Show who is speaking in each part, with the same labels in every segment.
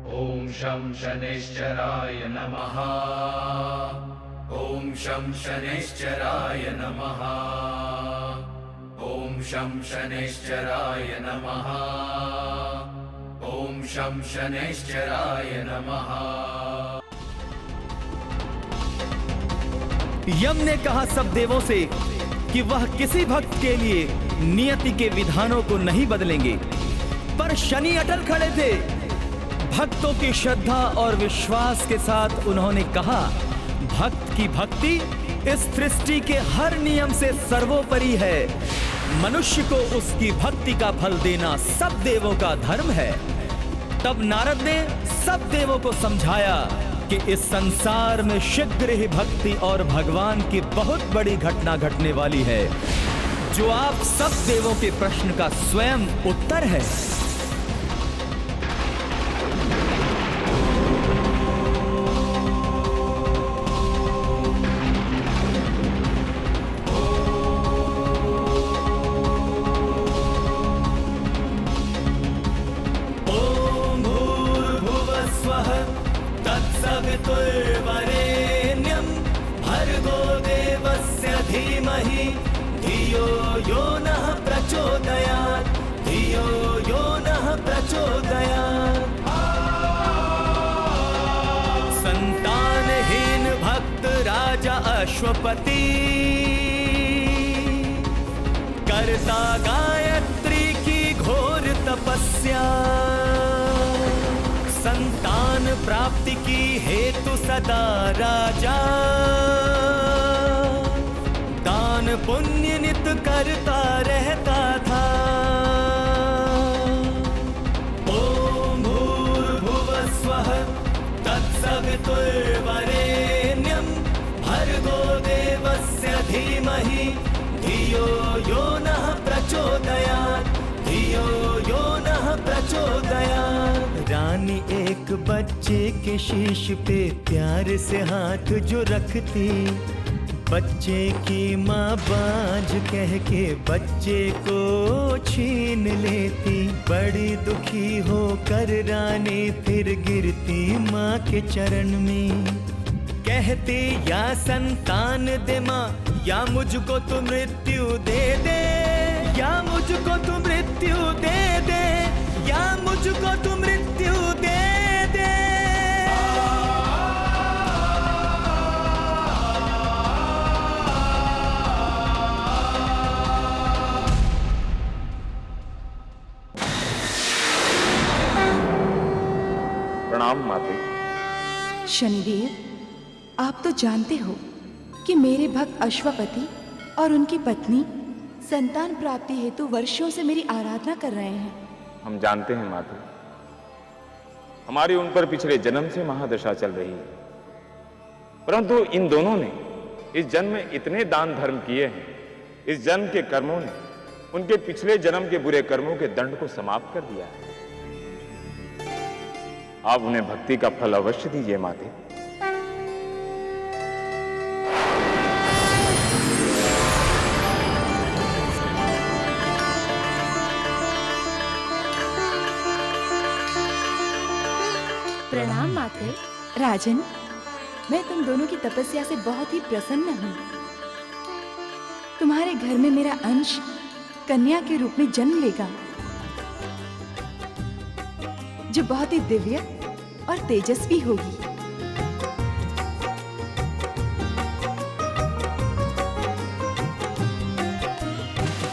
Speaker 1: ॐ शं शनैश्चराय नमः। ॐ शं शनैश्चराय नमः। ॐ शं शनैश्चराय नमः। ॐ शं शनैश्चराय नमः।
Speaker 2: यम ने कहा सब देवों से कि वह किसी भक्त के लिए नियति के विधानों को नहीं बदलेंगे, पर शनि अटल खड़े थे। भक्तों की श्रद्धा और विश्वास के साथ उन्होंने कहा, भक्त की भक्ति इस सृष्टि के हर नियम से सर्वोपरि है। मनुष्य को उसकी भक्ति का फल देना सब देवों का धर्म है। तब नारद ने सब देवों को समझाया कि इस संसार में शीघ्र ही भक्ति और भगवान की बहुत बड़ी घटना घटने वाली है, जो आप सब देवों के प्रश्न का स्वयं उत्तर है।
Speaker 3: तत्सवितुर्वरेण्यं भर्गो देवस्य धीमहि धियो यो नः प्रचोदयात्। धियो यो नः प्रचोदयात्।
Speaker 2: संतानहीन भक्त राजा अश्वपति करता गायत्री की घोर तपस्या। संतान प्राप्ति की हेतु सदा राजा दान पुण्य नित करता रहता था।
Speaker 3: ॐ भूर्भुवस्वः तत्सवितुर्वरेण्यं भर्गो देवस्य धीमहि धियो यो नः प्रचोदयात्। धियो यो नः प्रचोदयात्। रानी एक बच्चे के शीश पे प्यार से हाथ जो रखती, बच्चे की माँ बांझ कह के बच्चे को छीन लेती। बड़ी दुखी होकर रानी फिर गिरती माँ के चरण में, कहती या संतान दे माँ, या मुझको तू मृत्यु दे दे, या मुझको तू मृत्यु दे दे, या मुझको तू मृत्यु दे दे।
Speaker 4: प्रणाम माते।
Speaker 5: शनिदेव, आप तो जानते हो कि मेरे भक्त अश्वपति और उनकी पत्नी संतान प्राप्ति हेतु वर्षों से मेरी आराधना कर रहे हैं।
Speaker 4: हम जानते हैं माते, हमारी उन पर पिछले जन्म से महादशा चल रही है, परंतु इन दोनों ने इस जन्म में इतने दान धर्म किए हैं, इस जन्म के कर्मों ने उनके पिछले जन्म के बुरे कर्मों के दंड को समाप्त कर दिया है। आप उन्हें भक्ति का फल अवश्य दीजिए माते।
Speaker 5: प्रणाम माते। राजन, मैं तुम दोनों की तपस्या से बहुत ही प्रसन्न हूँ। तुम्हारे घर में मेरा अंश कन्या के रूप में जन्म लेगा, जो बहुत ही दिव्य और तेजस्वी होगी।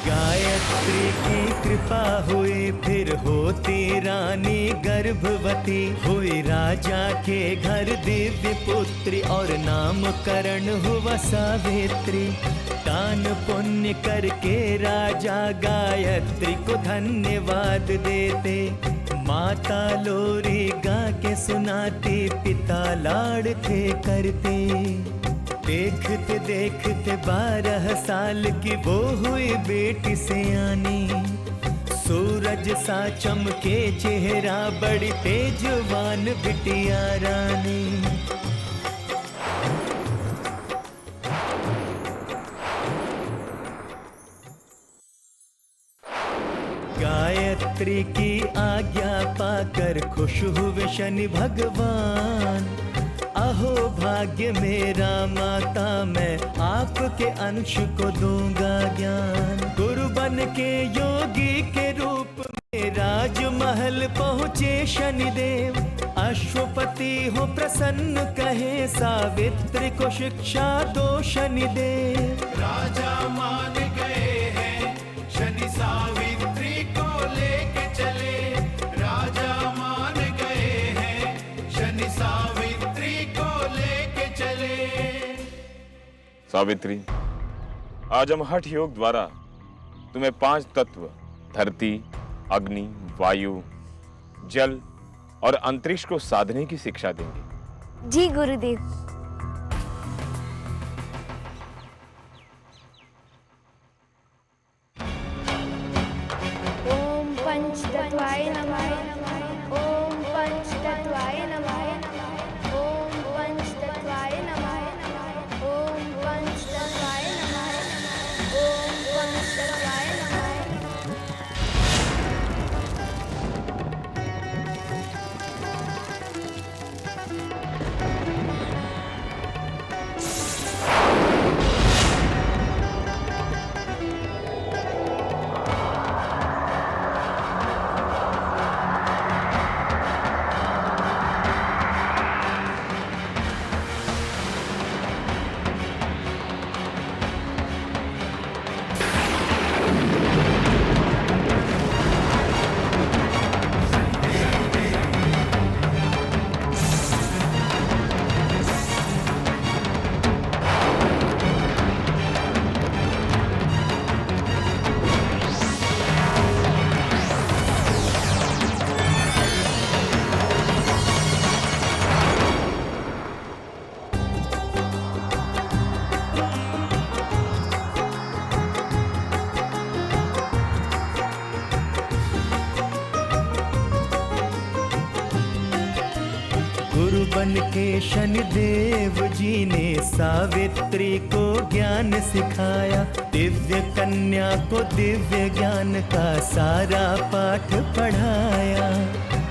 Speaker 3: गायत्री की कृपा हुई फिर होती रानी गर्भवती। हुई राजा के घर दिव्य पुत्री और नामकरण हुआ सावित्री। दान पुण्य करके राजा गायत्री को धन्यवाद देते। माता लोरी गा के सुनाती, पिता लाड़ थे करते। देखते देखते 12 साल की वो हुई बेटी सयानी। सूरज सा चमके चेहरा, बड़ी तेजवान बिटिया रानी। गायत्री सावित्री की आज्ञा पाकर खुश हुए शनि भगवान। अहो भाग्य मेरा माता, मैं आपके अंश को दूंगा ज्ञान। गुरु बन के योगी के रूप में राजमहल पहुँचे शनिदेव। अश्वपति हो प्रसन्न कहे, सावित्री को शिक्षा दो शनिदेव।
Speaker 6: राजा मान गए हैं, शनि सावित्री को लेके चले। राजा मान गए हैं, शनि सावित्री को लेके चले।
Speaker 4: सावित्री, आज हम हठ योग द्वारा तुम्हें 5 तत्व धरती, अग्नि, वायु, जल और अंतरिक्ष को साधने की शिक्षा देंगे।
Speaker 7: जी गुरुदेव। ओम पंचतत्वाय नमः। ओम पंचतत्वाय नमः। ओम पंचतत्वाय नमः। ओम पंचतत्वाय नमः। ओम पंचतत्वाय नमः।
Speaker 3: गुरु बन के शनिदेव जी ने सावित्री को ज्ञान सिखाया। दिव्य कन्या को दिव्य ज्ञान का सारा पाठ पढ़ाया।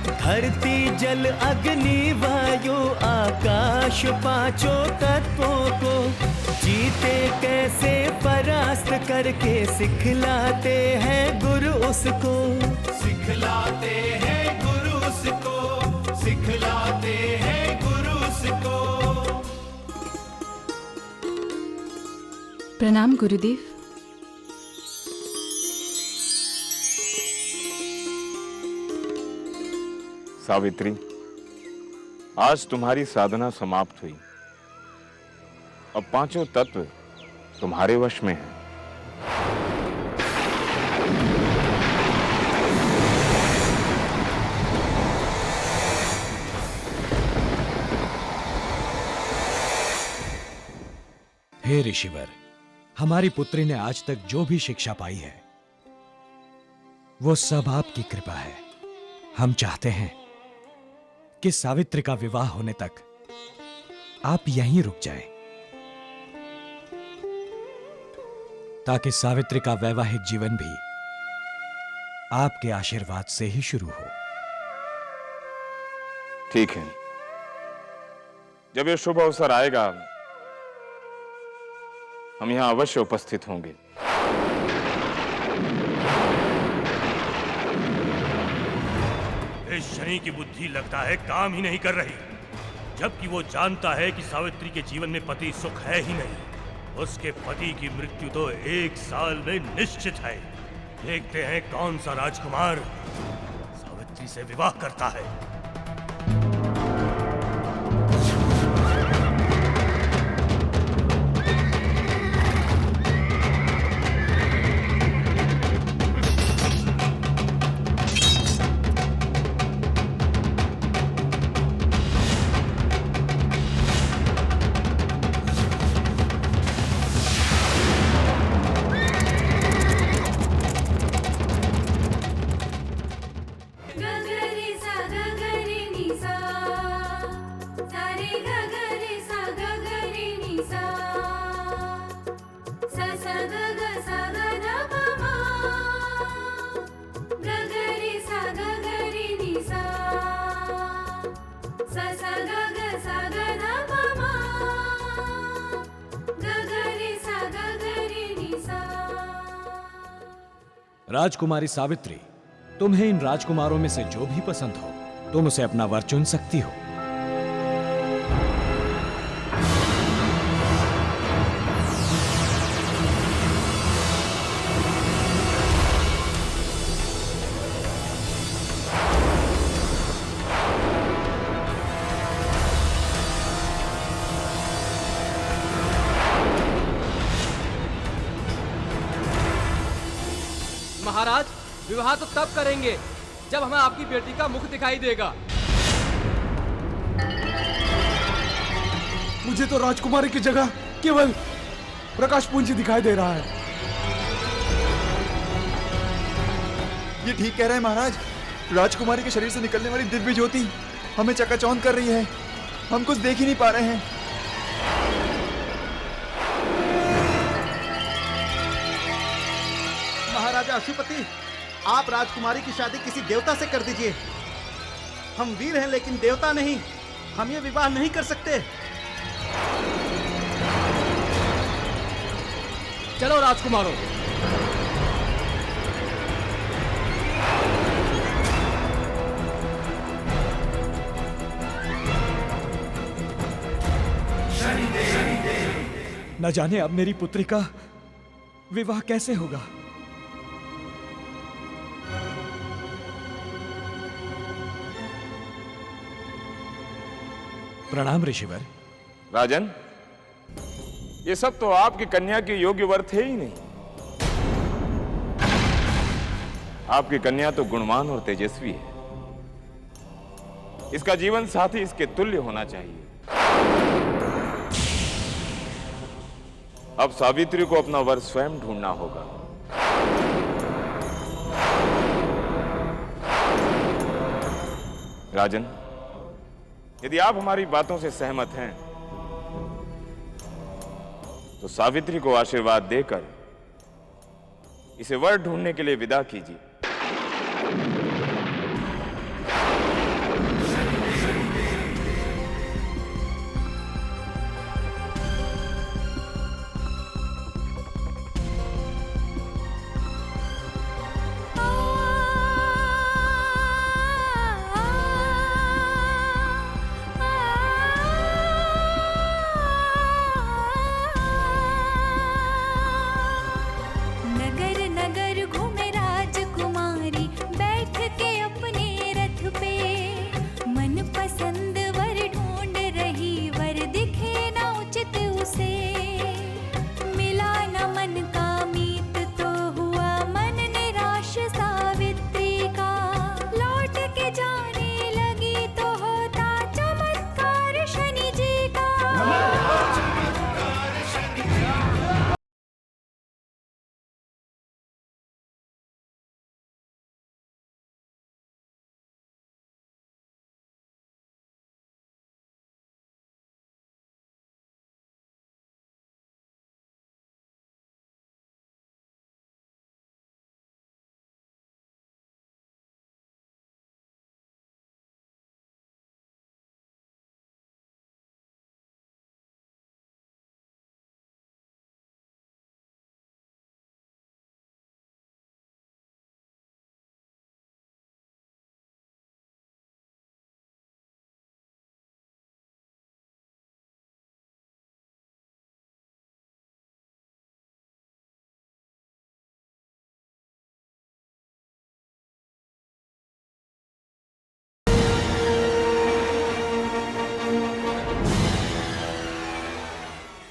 Speaker 3: धरती, जल, अग्नि, वायु, आकाश, 5 तत्वों को जीते कैसे परास्त करके सिखलाते हैं गुरु उसको।
Speaker 6: सिखलाते हैं गुरु उसको, सिखलाते हैं गुरु उसको।
Speaker 5: प्रणाम गुरुदेव।
Speaker 4: सावित्री, आज तुम्हारी साधना समाप्त हुई। अब 5 तत्व तुम्हारे वश में हैं।
Speaker 8: हे ऋषिवर, हमारी पुत्री ने आज तक जो भी शिक्षा पाई है वो सब आपकी कृपा है। हम चाहते हैं कि सावित्री का विवाह होने तक आप यहीं रुक जाएं, ताकि सावित्री का वैवाहिक जीवन भी आपके आशीर्वाद से ही शुरू हो।
Speaker 4: ठीक है, जब यह शुभ अवसर आएगा हम यहां अवश्य उपस्थित होंगे।
Speaker 9: इस शनि की बुद्धि लगता है काम ही नहीं कर रही, जबकि वो जानता है कि सावित्री के जीवन में पति सुख है ही नहीं। उसके पति की मृत्यु तो 1 साल में निश्चित है। देखते हैं कौन सा राजकुमार सावित्री से विवाह करता है।
Speaker 10: सा ग ग सा ग ध प म ग ग रे
Speaker 8: राजकुमारी सावित्री, तुम्हें इन राजकुमारों में से जो भी पसंद हो, तुम उसे अपना वर चुन सकती हो।
Speaker 10: महाराज, विवाह तो तब करेंगे जब हमें आपकी बेटी का मुख दिखाई देगा।
Speaker 11: मुझे तो राजकुमारी की जगह केवल प्रकाश पुंज दिखाई दे रहा है।
Speaker 12: ये ठीक कह रहे हैं महाराज। राजकुमारी के शरीर से निकलने वाली दिव्य ज्योति हमें चकाचौंध कर रही है। हम कुछ देख ही नहीं पा रहे हैं।
Speaker 13: महाराजा अशुपति, आप राजकुमारी की शादी किसी देवता से कर दीजिए। हम वीर हैं लेकिन देवता नहीं। हम ये विवाह नहीं कर सकते।
Speaker 10: चलो राजकुमारों।
Speaker 8: न जाने अब मेरी पुत्री का विवाह कैसे होगा। प्रणाम ऋषिवर।
Speaker 4: राजन, ये सब तो आपकी कन्या के योग्य वर थे ही नहीं। आपकी कन्या तो गुणवान और तेजस्वी है। इसका जीवन साथी इसके तुल्य होना चाहिए। अब सावित्री को अपना वर स्वयं ढूंढना होगा। राजन, यदि आप हमारी बातों से सहमत हैं तो सावित्री को आशीर्वाद देकर इसे वर ढूंढने के लिए विदा कीजिए।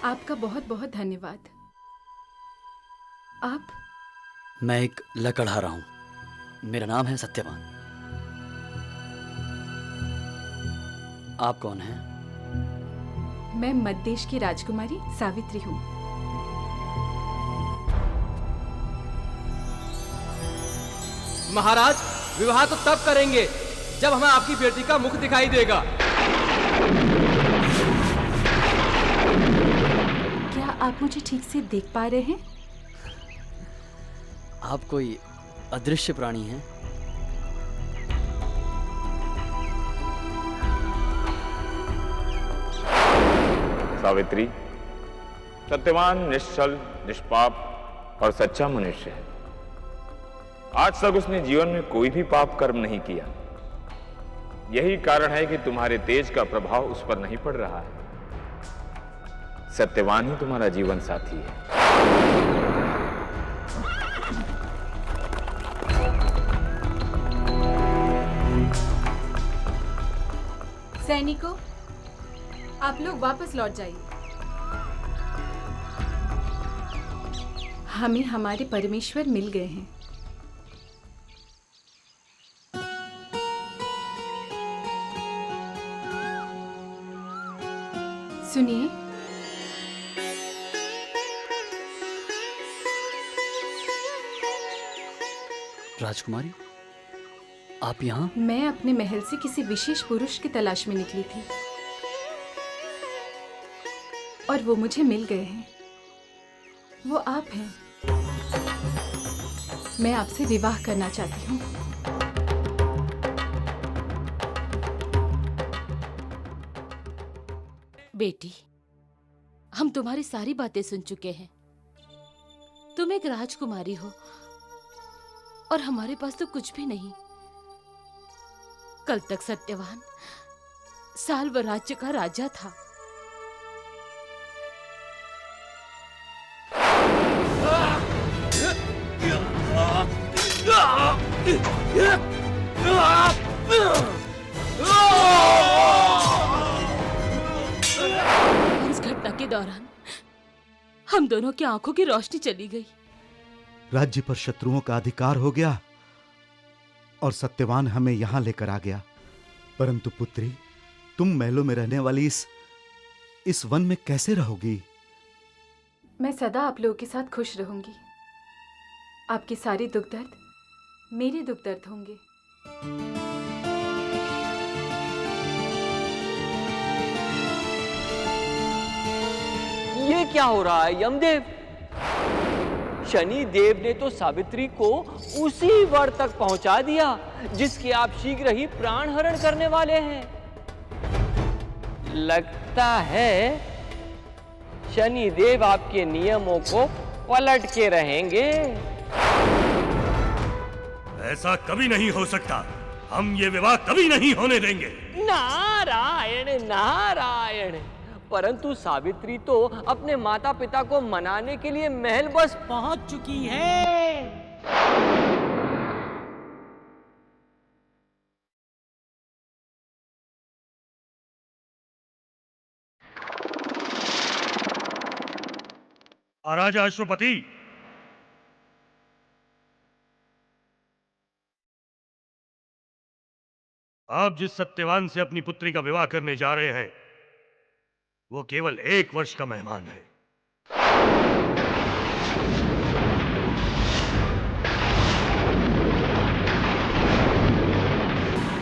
Speaker 5: आपका बहुत बहुत धन्यवाद। आप?
Speaker 14: मैं एक लकड़हारा हूं। मेरा नाम है सत्यवान। आप कौन हैं?
Speaker 5: मैं मध्य की राजकुमारी सावित्री हूं।
Speaker 10: महाराज, विवाह तो तब करेंगे जब हमें आपकी बेटी का मुख दिखाई देगा।
Speaker 5: क्या आप मुझे ठीक से देख पा रहे हैं?
Speaker 14: आप कोई अदृश्य प्राणी हैं?
Speaker 4: सावित्री सत्यवान, निश्चल, निष्पाप और सच्चा मनुष्य है। आज तक उसने जीवन में कोई भी पाप कर्म नहीं किया। यही कारण है कि तुम्हारे तेज का प्रभाव उस पर नहीं पड़ रहा है। सत्यवान ही तुम्हारा जीवन साथी है।
Speaker 5: सैनिकों, आप लोग वापस लौट जाइए। हमें हमारे परमेश्वर मिल गए हैं। सुनिए,
Speaker 14: राजकुमारी, आप यहाँ?
Speaker 5: मैं अपने महल से किसी विशेष पुरुष की तलाश में निकली थी और वो मुझे मिल गए हैं। वो आप हैं। मैं आपसे विवाह करना चाहती हूँ।
Speaker 15: बेटी, हम तुम्हारी सारी बातें सुन चुके हैं। तुम एक राजकुमारी हो और हमारे पास तो कुछ भी नहीं। कल तक सत्यवान साल्व राज्य का राजा था। इस घटना के दौरान हम दोनों की आंखों की रोशनी चली गई।
Speaker 13: राज्य पर शत्रुओं का अधिकार हो गया और सत्यवान हमें यहां लेकर आ गया। परंतु पुत्री, तुम महलों में रहने वाली इस वन में कैसे रहोगी?
Speaker 5: मैं सदा आप लोगों के साथ खुश रहूंगी। आपके सारे दुख दर्द मेरे दुख दर्द होंगे।
Speaker 16: ये क्या हो रहा है यमदेव? शनि देव ने तो सावित्री को उसी वर तक पहुंचा दिया जिसके आप शीघ्र ही प्राण हरण करने वाले हैं। लगता है शनि देव आपके नियमों को पलट के रहेंगे।
Speaker 9: ऐसा कभी नहीं हो सकता। हम ये विवाह कभी नहीं होने देंगे।
Speaker 16: नारायण नारायण। परंतु सावित्री तो अपने माता पिता को मनाने के लिए महल बस पहुंच चुकी है।
Speaker 9: महाराज अश्वपति, आप जिस सत्यवान से अपनी पुत्री का विवाह करने जा रहे हैं वो केवल 1 वर्ष का मेहमान है।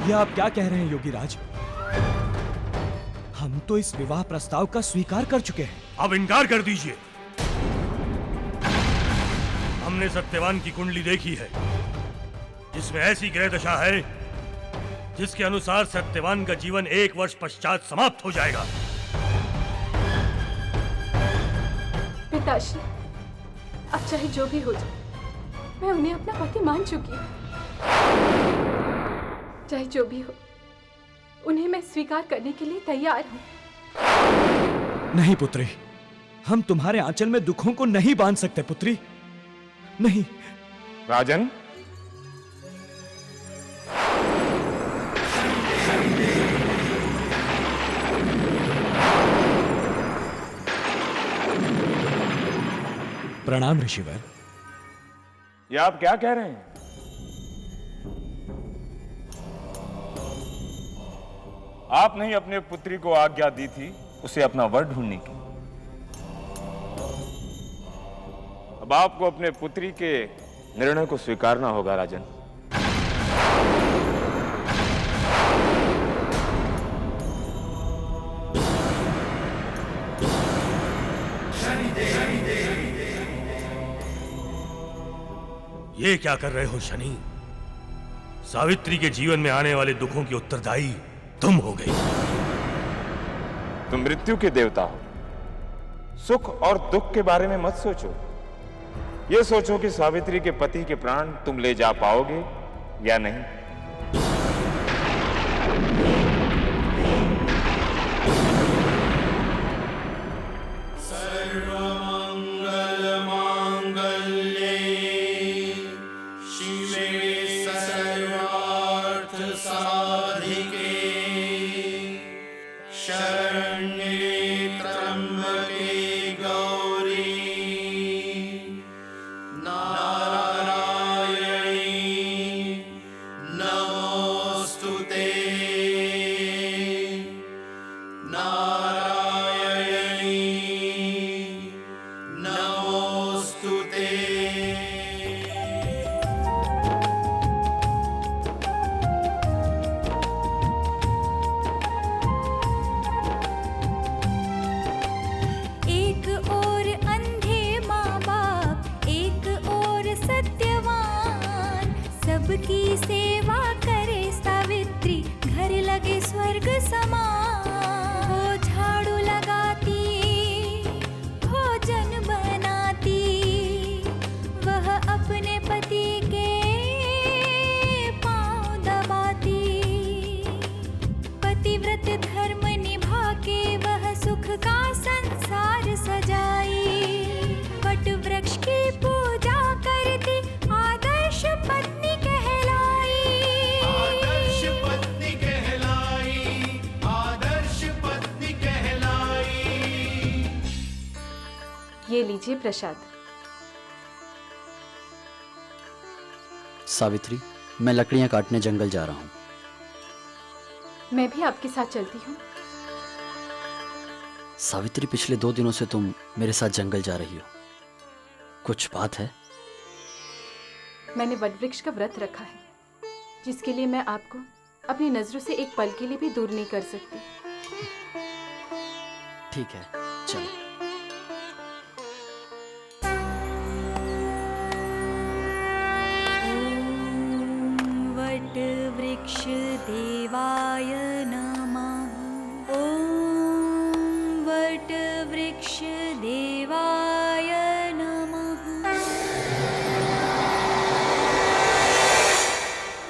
Speaker 8: यह आप क्या कह रहे हैं योगीराज? हम तो इस विवाह प्रस्ताव का स्वीकार कर चुके हैं।
Speaker 9: अब इनकार कर दीजिए। हमने सत्यवान की कुंडली देखी है जिसमें ऐसी ग्रह दशा है जिसके अनुसार सत्यवान का जीवन 1 वर्ष पश्चात समाप्त हो जाएगा।
Speaker 5: पिताश्री, अब चाहे जो भी हो जाए, मैं उन्हें अपना पति मान चुकी हूँ। चाहे जो भी हो, उन्हें मैं स्वीकार करने के लिए तैयार हूँ।
Speaker 8: नहीं पुत्री, हम तुम्हारे आंचल में दुखों को नहीं बांध सकते पुत्री, नहीं।
Speaker 4: राजन,
Speaker 8: प्रणाम ऋषिवर।
Speaker 4: ये आप क्या कह रहे हैं? आपने ही अपने पुत्री को आज्ञा दी थी उसे अपना वर ढूंढने की। अब आपको अपने पुत्री के निर्णय को स्वीकारना होगा राजन।
Speaker 9: ये क्या कर रहे हो शनि? सावित्री के जीवन में आने वाले दुखों की उत्तरदायी तुम हो गई।
Speaker 4: तुम मृत्यु के देवता हो। सुख और दुख के बारे में मत सोचो। ये सोचो कि सावित्री के पति के प्राण तुम ले जा पाओगे या नहीं।
Speaker 17: सबकी सेवा करे सावित्री, घर लगे स्वर्ग समान। वो झाड़ू लगाती, भोजन बनाती, वह अपने पति के पांव दबाती। पतिव्रत धर्म निभा के वह सुख का संसार सजाई। वट वृक्ष की पूजा करती, आदर्श पत्नी
Speaker 18: ये लीजिए प्रसाद।
Speaker 14: सावित्री, मैं लकड़ियां काटने जंगल जा रहा हूं।
Speaker 18: मैं भी आपके साथ चलती हूँ।
Speaker 14: सावित्री, पिछले 2 दिनों से तुम मेरे साथ जंगल जा रही हो, कुछ बात है?
Speaker 18: मैंने वटवृक्ष का व्रत रखा है, जिसके लिए मैं आपको अपनी नजरों से एक पल के लिए भी दूर नहीं कर सकती।
Speaker 14: ठीक है, चलो।
Speaker 17: वृक्ष देवाय नमः। ओम वट वृक्ष देवाय नमः।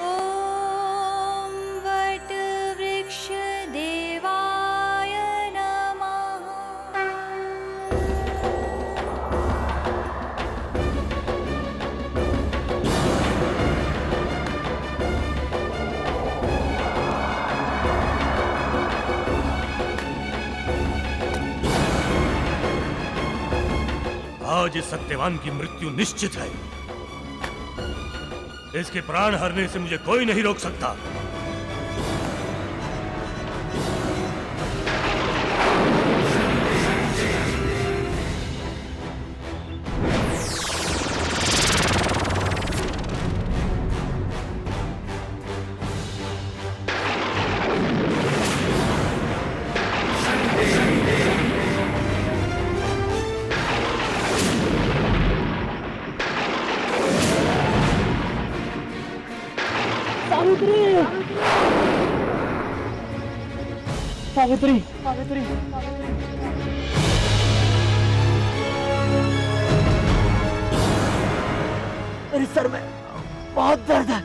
Speaker 17: ओम वट वृक्ष देवाय नमः।
Speaker 9: आज इस सत्यवान की मृत्यु निश्चित है। इसके प्राण हरने से मुझे कोई नहीं रोक सकता।
Speaker 16: सावित्री, सावित्री, मेरे सर में बहुत दर्द है।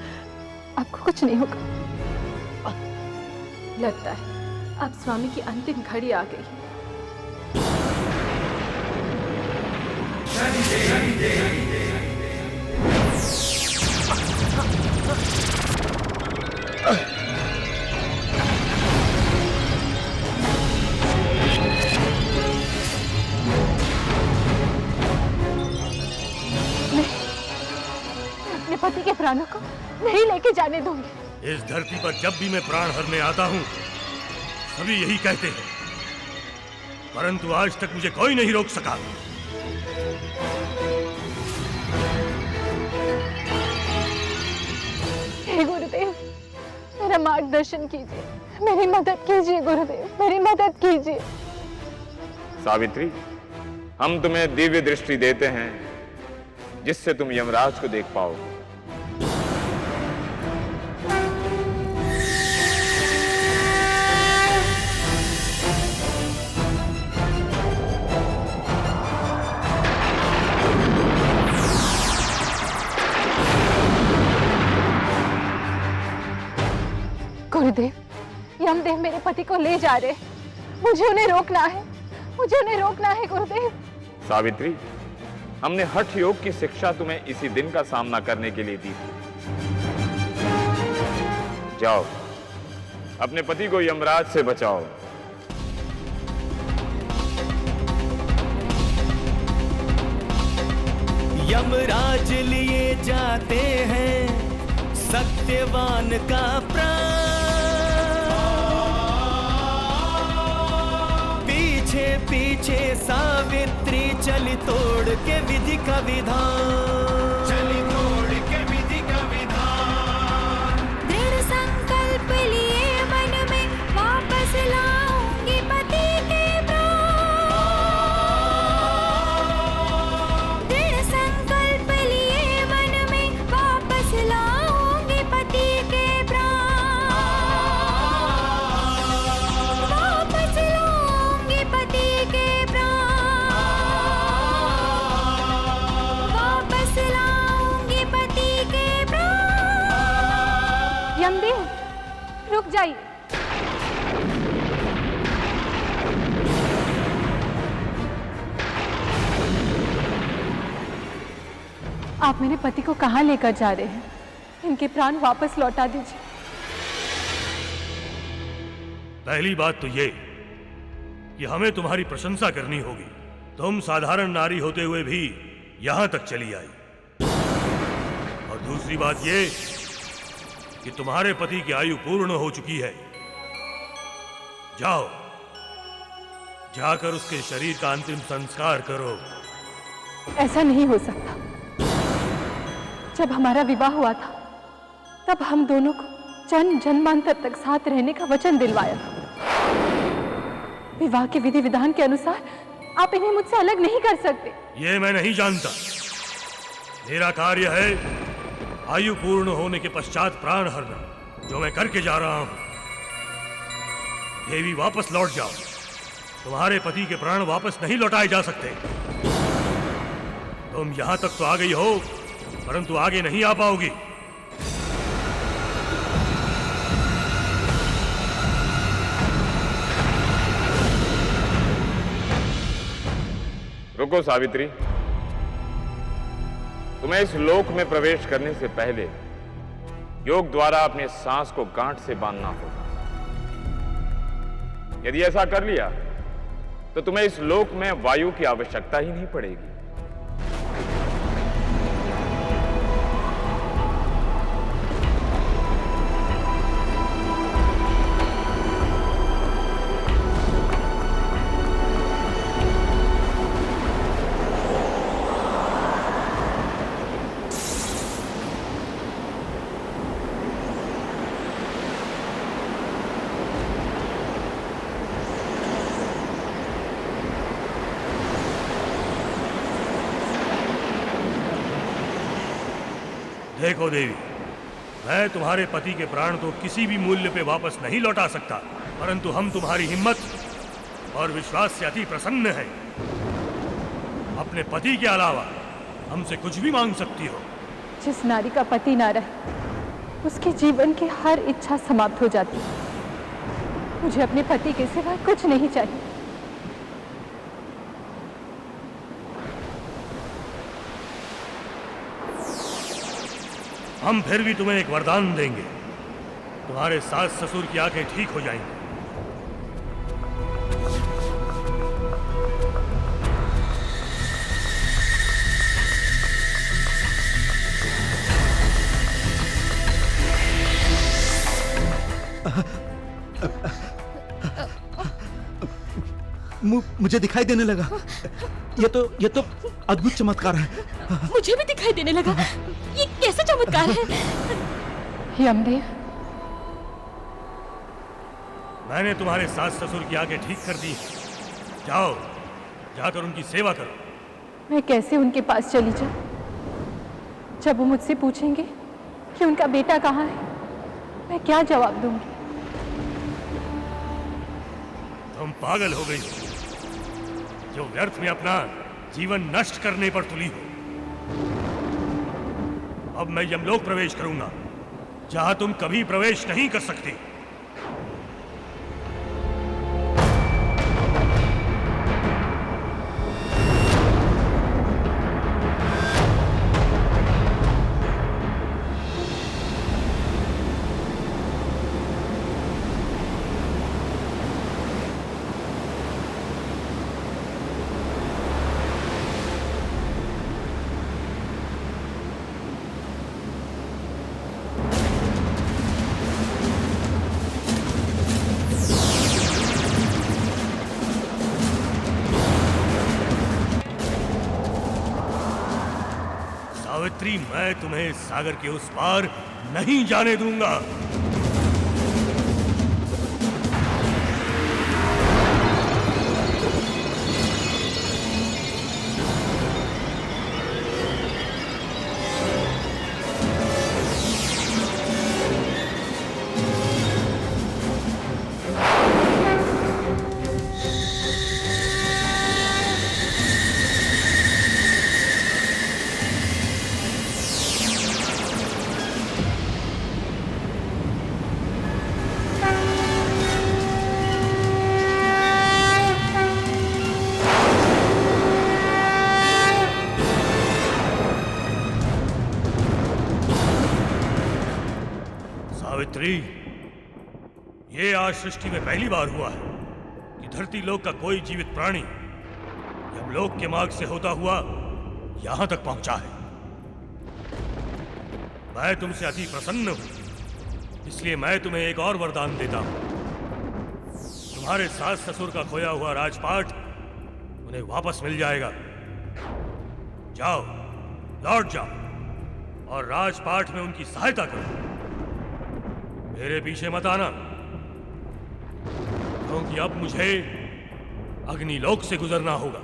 Speaker 18: आपको कुछ नहीं होगा। लगता है अब स्वामी की अंतिम घड़ी आ गई। पति के प्राणों को नहीं लेके जाने दूंगी।
Speaker 9: इस धरती पर जब भी मैं प्राण हरने आता हूं, सभी यही कहते हैं, परंतु आज तक मुझे कोई नहीं रोक सका।
Speaker 18: हे गुरुदेव, मेरा मार्गदर्शन कीजिए, मेरी मदद कीजिए गुरुदेव, मेरी मदद कीजिए।
Speaker 4: सावित्री, हम तुम्हें दिव्य दृष्टि देते हैं, जिससे तुम यमराज को देख पाओगे।
Speaker 18: गुरुदेव, यमदेव मेरे पति को ले जा रहे, मुझे उन्हें रोकना है, मुझे उन्हें रोकना है गुरुदेव।
Speaker 4: सावित्री, हमने हठ योग की शिक्षा तुम्हें इसी दिन का सामना करने के लिए दी थी। जाओ, अपने पति को यमराज से बचाओ।
Speaker 3: यमराज लिए जाते हैं सत्यवान का प्राण, पीछे पीछे सावित्री चली तोड़ के विधि का विधान,
Speaker 6: चली तोड़ के विधि का विधान।
Speaker 17: दृढ़ संकल्प लिए मन में वापस लाऊंगी पति के प्राण, दृढ़ संकल्प लिए मन में वापस लाऊंगी पति के प्राण, वापस लाऊंगी पति के प्राण, वापस लाऊंगी पति के प्राण।
Speaker 18: यमदेव, रुक जाइए। आप मेरे पति को कहाँ लेकर जा रहे हैं? इनके प्राण वापस लौटा दीजिए।
Speaker 9: पहली बात तो ये कि हमें तुम्हारी प्रशंसा करनी होगी। तुम साधारण नारी होते हुए भी यहां तक चली आई। और दूसरी बात ये कि तुम्हारे पति की आयु पूर्ण हो चुकी है। जाओ, जाकर उसके शरीर का अंतिम संस्कार करो।
Speaker 18: ऐसा नहीं हो सकता। जब हमारा विवाह हुआ था तब हम दोनों को जन्म जन्मांतर तक साथ रहने का वचन दिलवाया था। विवाह के विधि विधान के अनुसार आप इन्हें मुझसे अलग नहीं कर सकते।
Speaker 9: ये मैं नहीं जानता। मेरा कार्य है आयु पूर्ण होने के पश्चात प्राण हरना, जो मैं करके जा रहा हूं। देवी, वापस लौट जाओ। तुम्हारे पति के प्राण वापस नहीं लौटाए जा सकते। तुम यहां तक तो आ गई हो, परंतु आगे नहीं आ पाओगी।
Speaker 4: रुको सावित्री, तुम्हें इस लोक में प्रवेश करने से पहले योग द्वारा अपने सांस को गांठ से बांधना होगा। यदि ऐसा कर लिया तो तुम्हें इस लोक में वायु की आवश्यकता ही नहीं पड़ेगी।
Speaker 9: देखो देवी, मैं तुम्हारे पति के प्राण तो किसी भी मूल्य पे वापस नहीं लौटा सकता, परंतु हम तुम्हारी हिम्मत और विश्वास से अति प्रसन्न हैं। अपने पति के अलावा हमसे कुछ भी मांग सकती हो।
Speaker 18: जिस नारी का पति ना रहे, उसके जीवन की हर इच्छा समाप्त हो जाती है। मुझे अपने पति के सिवा कुछ नहीं चाहिए।
Speaker 9: हम फिर भी तुम्हें एक वरदान देंगे। तुम्हारे सास ससुर की आंखें ठीक हो जाएंगी।
Speaker 13: मुझे दिखाई देने लगा। ये तो अद्भुत चमत्कार है।
Speaker 15: मुझे भी दिखाई देने लगा। ये कैसा चमत्कार है?
Speaker 18: यमदेव,
Speaker 9: मैंने तुम्हारे सास ससुर की आंखें ठीक कर दी। जाओ, जाकर उनकी सेवा करो।
Speaker 18: मैं कैसे उनके पास चली जाऊं? जब वो मुझसे पूछेंगे कि उनका बेटा कहाँ है, मैं क्या जवाब दूंगी?
Speaker 9: तुम पागल हो गई हो, जो व्यर्थ में अपना जीवन नष्ट करने पर तुली हो। अब मैं यमलोक प्रवेश करूंगा, जहां तुम कभी प्रवेश नहीं कर सकती। सावित्री, मैं तुम्हें सागर के उस पार नहीं जाने दूंगा। सावित्री, ये आज सृष्टि में पहली बार हुआ है कि धरती लोक का कोई जीवित प्राणी यमलोक के मार्ग से होता हुआ यहां तक पहुंचा है। मैं तुमसे अति प्रसन्न हूं, इसलिए मैं तुम्हें एक और वरदान देता हूं। तुम्हारे सास ससुर का खोया हुआ राजपाट उन्हें वापस मिल जाएगा। जाओ, लौट जाओ और राजपाट में उनकी सहायता करो। मेरे पीछे मत आना, क्योंकि अब मुझे अग्निलोक से गुजरना होगा।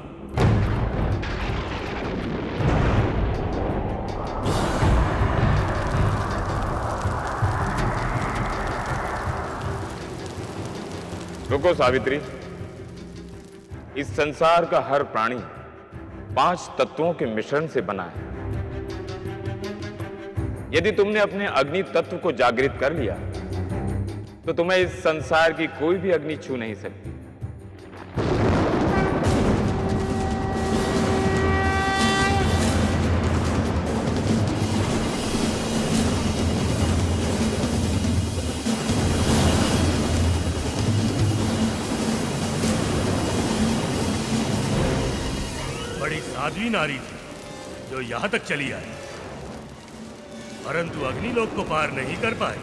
Speaker 4: रुको सावित्री, इस संसार का हर प्राणी 5 तत्वों के मिश्रण से बना है। यदि तुमने अपने अग्नि तत्व को जागृत कर लिया तो तुम्हें इस संसार की कोई भी अग्नि छू नहीं सकती।
Speaker 9: बड़ी साध्वी नारी थी जो यहां तक चली आई, परंतु अग्निलोक को पार नहीं कर पाए।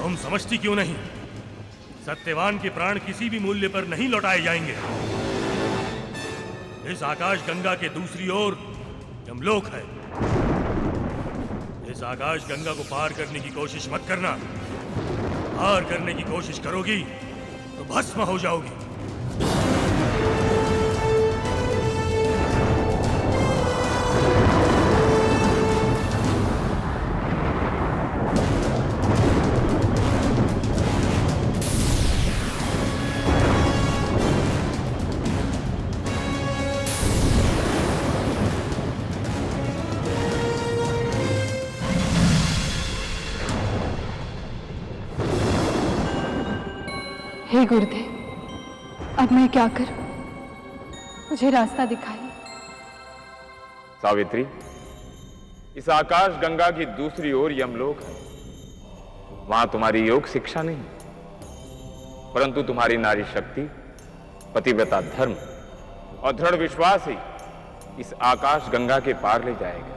Speaker 9: तुम समझती क्यों नहीं? सत्यवान के प्राण किसी भी मूल्य पर नहीं लौटाए जाएंगे। इस आकाश गंगा के दूसरी ओर यमलोक है। इस आकाश गंगा को पार करने की कोशिश मत करना। पार करने की कोशिश करोगी तो भस्म हो जाओगी।
Speaker 18: हे गुरुदेव, अब मैं क्या करूं? मुझे रास्ता दिखाइए।
Speaker 4: सावित्री, इस आकाश गंगा की दूसरी ओर यमलोक है। वहां तुम्हारी योग शिक्षा नहीं, परंतु तुम्हारी नारी शक्ति, पतिव्रता धर्म और दृढ़ विश्वास ही इस आकाश गंगा के पार ले जाएगा।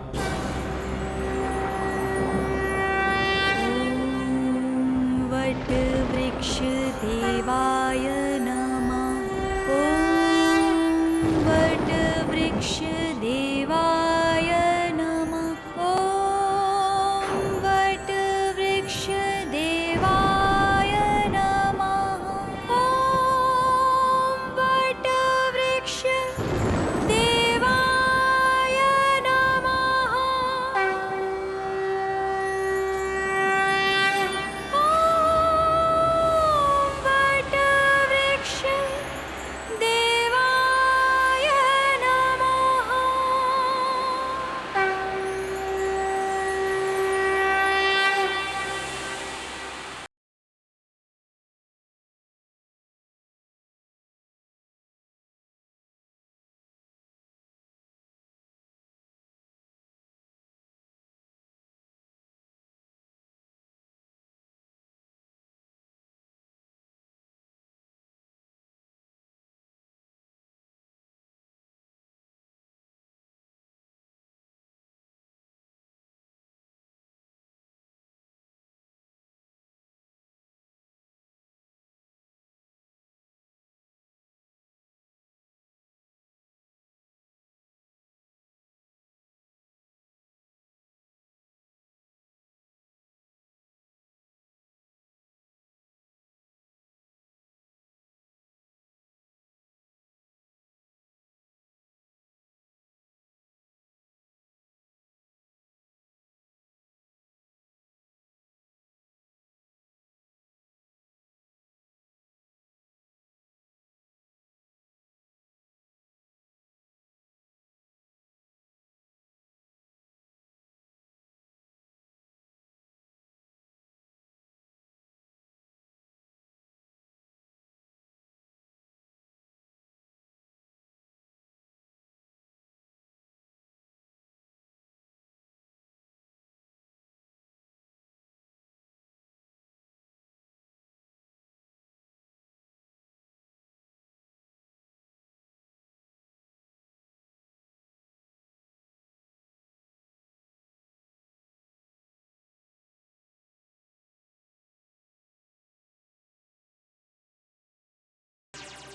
Speaker 17: वट वृक्ष देवाय नमः। ॐ वट वृक्ष देवाय नमः। ॐ वट वृक्ष देवाय नमः। ॐ वट वृक्ष देवाय नमः। ॐ वट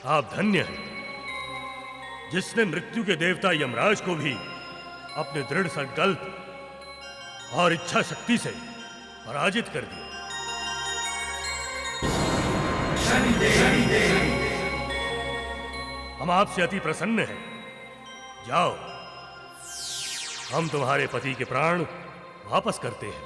Speaker 9: आप धन्य हैं जिसने मृत्यु के देवता यमराज को भी अपने दृढ़ संकल्प और इच्छा शक्ति से पराजित कर दिया। हम आपसे अति प्रसन्न हैं। जाओ, हम तुम्हारे पति के प्राण वापस करते हैं।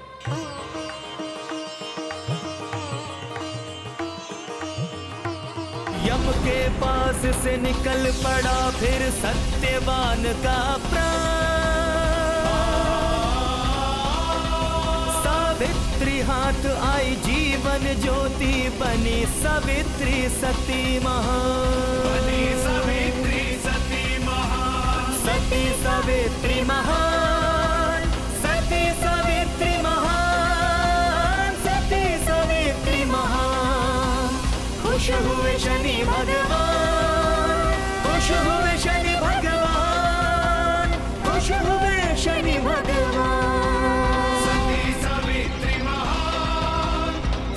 Speaker 3: यम के पास से निकल पड़ा फिर सत्यवान का प्राण। सावित्री हाथ आई जीवन ज्योति बनी सावित्री सती महान।
Speaker 6: बनी सावित्री सती महान।
Speaker 3: सती सावित्री महान। सती सावित्री महान। सती सावित्री महान। खुश हुए शनि भगवान। खुश हुए शनि भगवान। खुश हुए शनि भगवान।
Speaker 6: सती सावित्री महान।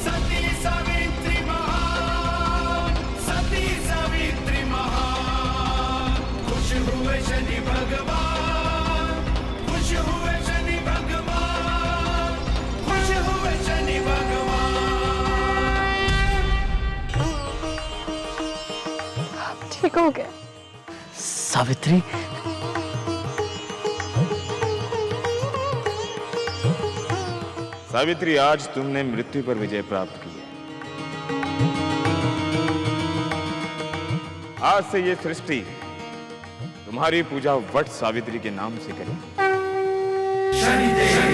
Speaker 6: सती सावित्री महान। सती सावित्री महान। खुश हुए शनि भगवान। खुश हुए शनि भगवान। खुश हुए शनि भगवान।
Speaker 18: ठीक हो गया।
Speaker 14: सावित्री,
Speaker 4: सावित्री, आज तुमने मृत्यु पर विजय प्राप्त की है। आज से ये सृष्टि तुम्हारी पूजा वट सावित्री के नाम से करे।
Speaker 6: शनिदेव